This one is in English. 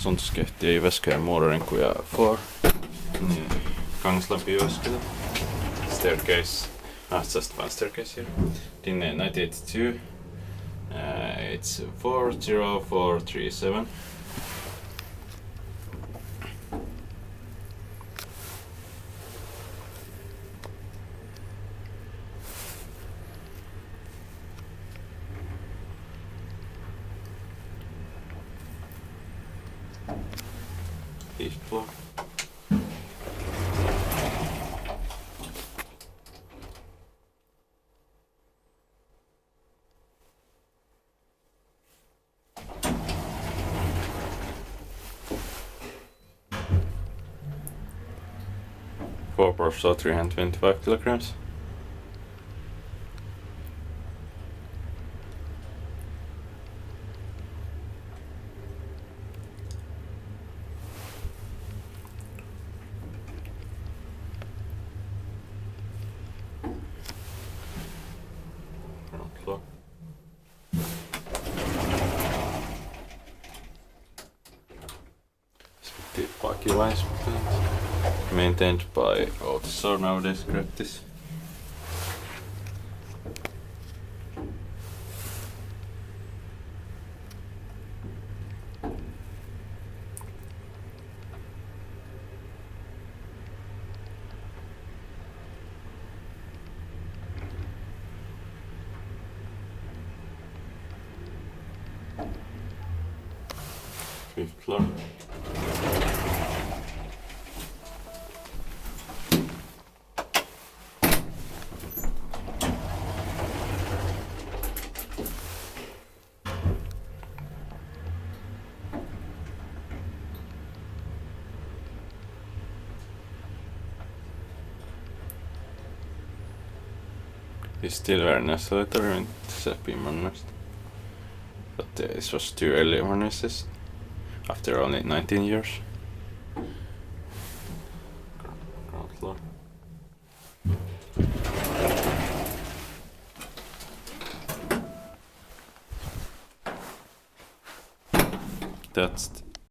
Sundsketti ja Jyväskylä Muurarinkuja 4. Niin, Kangaslampi Jyväskylä. Staircase, not just one staircase here. In 1982, it's 40437. Fifth floor. Four parts, so 325 kilograms. Ground floor. Split parking lines. Maintained by Otis nowadays, grab this. Fifth floor. It's still very nice later in being modernized. But this was too early modernized after only 19 years. Ground floor. That's